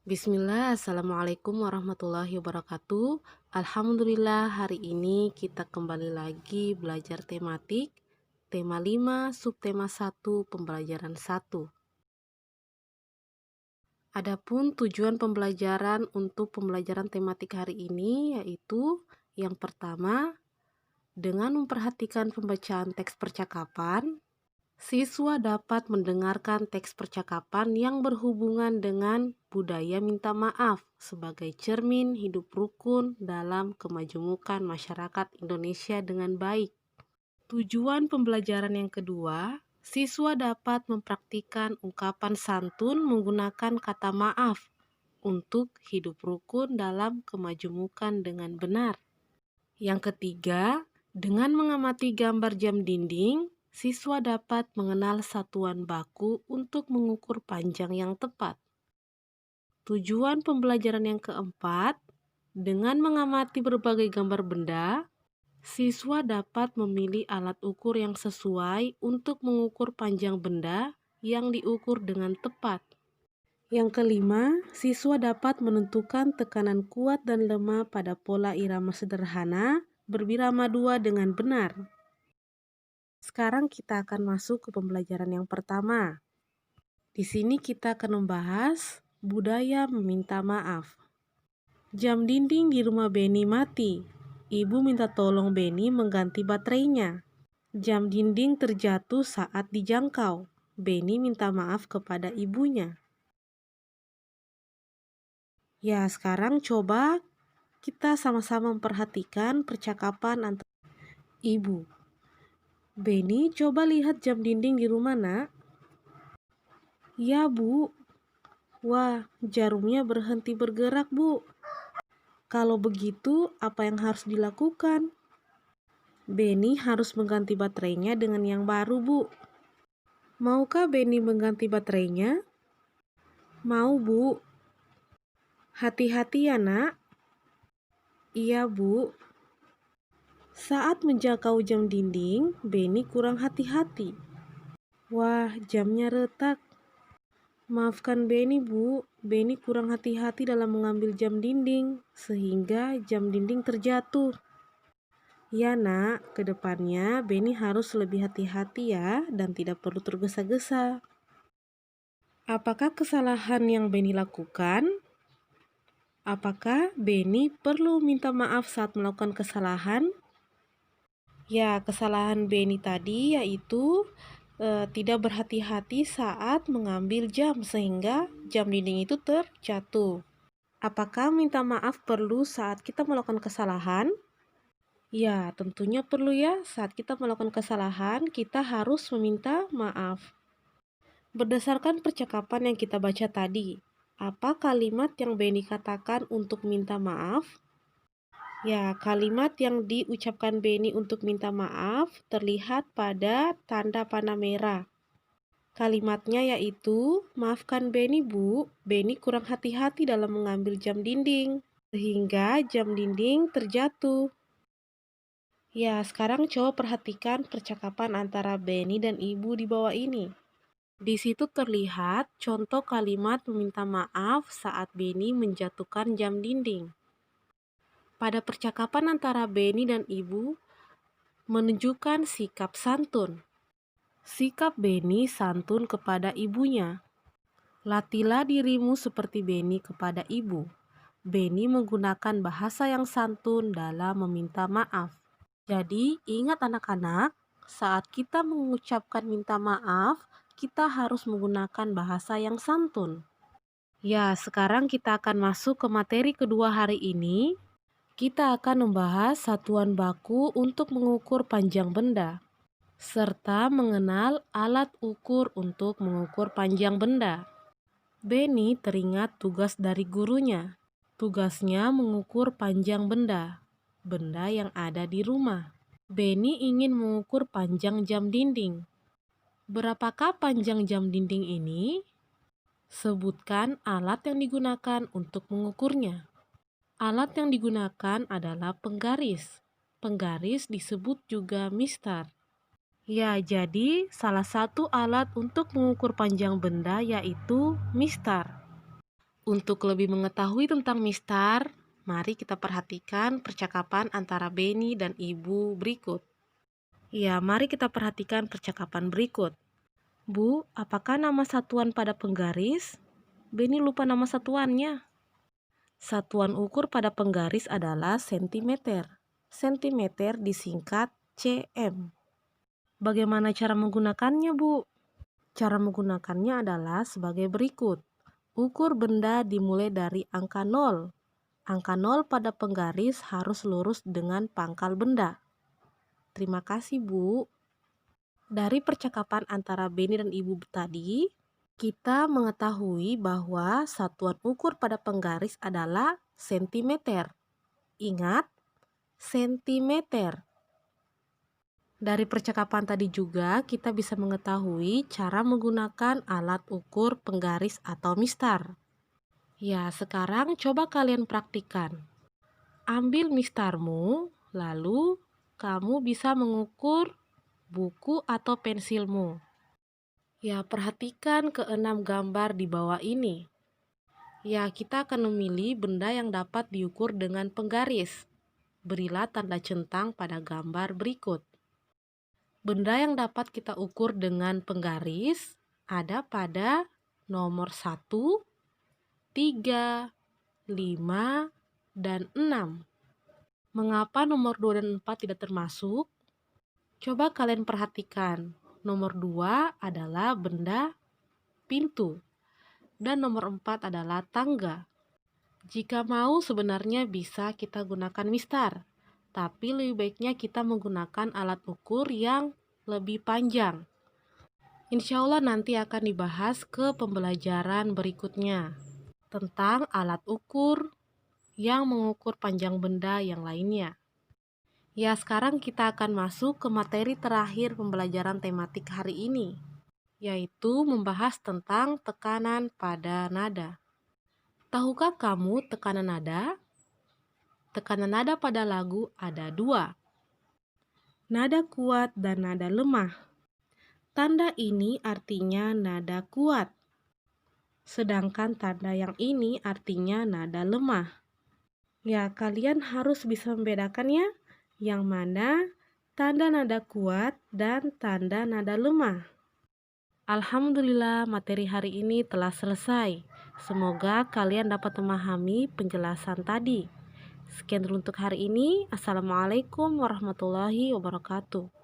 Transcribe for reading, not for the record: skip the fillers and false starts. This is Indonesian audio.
Bismillah, Assalamualaikum warahmatullahi wabarakatuh. Alhamdulillah, hari ini kita kembali lagi belajar tematik, tema 5, subtema 1, pembelajaran 1. Adapun tujuan pembelajaran untuk pembelajaran tematik hari ini yaitu yang pertama, dengan memperhatikan pembacaan teks percakapan, siswa dapat mendengarkan teks percakapan yang berhubungan dengan budaya minta maaf sebagai cermin hidup rukun dalam kemajemukan masyarakat Indonesia dengan baik. Tujuan pembelajaran yang kedua, siswa dapat mempraktikkan ungkapan santun menggunakan kata maaf untuk hidup rukun dalam kemajemukan dengan benar. Yang ketiga, dengan mengamati gambar jam dinding, siswa dapat mengenal satuan baku untuk mengukur panjang yang tepat. Tujuan pembelajaran yang keempat, dengan mengamati berbagai gambar benda, siswa dapat memilih alat ukur yang sesuai untuk mengukur panjang benda yang diukur dengan tepat. Yang kelima, siswa dapat menentukan tekanan kuat dan lemah pada pola irama sederhana berbirama 2 dengan benar. Sekarang kita akan masuk ke pembelajaran yang pertama. Di sini kita akan membahas budaya meminta maaf. Jam dinding di rumah Beni mati. Ibu minta tolong Beni mengganti baterainya. Jam dinding terjatuh saat dijangkau. Beni minta maaf kepada ibunya. Ya, sekarang coba kita sama-sama memperhatikan percakapan antara ibu. Beni, coba lihat jam dinding di rumah, Nak. Ya, Bu. Wah, jarumnya berhenti bergerak, Bu. Kalau begitu, apa yang harus dilakukan? Beni harus mengganti baterainya dengan yang baru, Bu. Maukah Beni mengganti baterainya? Mau, Bu. Hati-hati ya, Nak. Iya, Bu. Saat menjangkau jam dinding, Beni kurang hati-hati. Wah, jamnya retak. Maafkan Beni, Bu. Beni kurang hati-hati dalam mengambil jam dinding, sehingga jam dinding terjatuh. Ya, Nak, ke depannya Beni harus lebih hati-hati ya, dan tidak perlu tergesa-gesa. Apakah kesalahan yang Beni lakukan? Apakah Beni perlu minta maaf saat melakukan kesalahan? Ya, kesalahan Beni tadi yaitu tidak berhati-hati saat mengambil jam sehingga jam dinding itu terjatuh. Apakah minta maaf perlu saat kita melakukan kesalahan? Ya, tentunya perlu ya. Saat kita melakukan kesalahan, kita harus meminta maaf. Berdasarkan percakapan yang kita baca tadi, apa kalimat yang Beni katakan untuk minta maaf? Ya, kalimat yang diucapkan Beni untuk minta maaf terlihat pada tanda panah merah. Kalimatnya yaitu, maafkan Beni, Bu, Beni kurang hati-hati dalam mengambil jam dinding, sehingga jam dinding terjatuh. Ya, sekarang coba perhatikan percakapan antara Beni dan Ibu di bawah ini. Di situ terlihat contoh kalimat meminta maaf saat Beni menjatuhkan jam dinding. Pada percakapan antara Beni dan Ibu, menunjukkan sikap santun. Sikap Beni santun kepada ibunya. Latihlah dirimu seperti Beni kepada ibu. Beni menggunakan bahasa yang santun dalam meminta maaf. Jadi, ingat anak-anak, saat kita mengucapkan minta maaf, kita harus menggunakan bahasa yang santun. Ya, sekarang kita akan masuk ke materi kedua hari ini. Kita akan membahas satuan baku untuk mengukur panjang benda, serta mengenal alat ukur untuk mengukur panjang benda. Beni teringat tugas dari gurunya. Tugasnya mengukur panjang benda, benda yang ada di rumah. Beni ingin mengukur panjang jam dinding. Berapakah panjang jam dinding ini? Sebutkan alat yang digunakan untuk mengukurnya. Alat yang digunakan adalah penggaris. Penggaris disebut juga mistar. Ya, jadi salah satu alat untuk mengukur panjang benda yaitu mistar. Untuk lebih mengetahui tentang mistar, mari kita perhatikan percakapan antara Beni dan Ibu berikut. Ya, mari kita perhatikan percakapan berikut. Bu, apakah nama satuan pada penggaris? Beni lupa nama satuannya. Satuan ukur pada penggaris adalah sentimeter. Sentimeter disingkat cm. Bagaimana cara menggunakannya, Bu? Cara menggunakannya adalah sebagai berikut. Ukur benda dimulai dari angka 0. Angka 0 pada penggaris harus lurus dengan pangkal benda. Terima kasih, Bu. Dari percakapan antara Beni dan Ibu tadi, kita mengetahui bahwa satuan ukur pada penggaris adalah sentimeter. Ingat, sentimeter. Dari percakapan tadi juga kita bisa mengetahui cara menggunakan alat ukur penggaris atau mistar. Ya, sekarang coba kalian praktikkan. Ambil mistarmu, lalu kamu bisa mengukur buku atau pensilmu. Ya, perhatikan keenam gambar di bawah ini. Ya, kita akan memilih benda yang dapat diukur dengan penggaris. Berilah tanda centang pada gambar berikut. Benda yang dapat kita ukur dengan penggaris ada pada nomor 1, 3, 5, dan 6. Mengapa nomor 2 dan 4 tidak termasuk? Coba kalian perhatikan. Nomor 2 adalah benda pintu dan nomor 4 adalah tangga. Jika mau sebenarnya bisa kita gunakan mistar, tapi lebih baiknya kita menggunakan alat ukur yang lebih panjang. Insya Allah nanti akan dibahas ke pembelajaran berikutnya tentang alat ukur yang mengukur panjang benda yang lainnya. Ya, sekarang kita akan masuk ke materi terakhir pembelajaran tematik hari ini, yaitu membahas tentang tekanan pada nada. Tahukah kamu tekanan nada? Tekanan nada pada lagu ada dua, nada kuat dan nada lemah. Tanda ini artinya nada kuat, sedangkan tanda yang ini artinya nada lemah. Ya, kalian harus bisa membedakannya, yang mana tanda nada kuat dan tanda nada lemah. Alhamdulillah, materi hari ini telah selesai. Semoga kalian dapat memahami penjelasan tadi. Sekian dulu untuk hari ini. Assalamualaikum warahmatullahi wabarakatuh.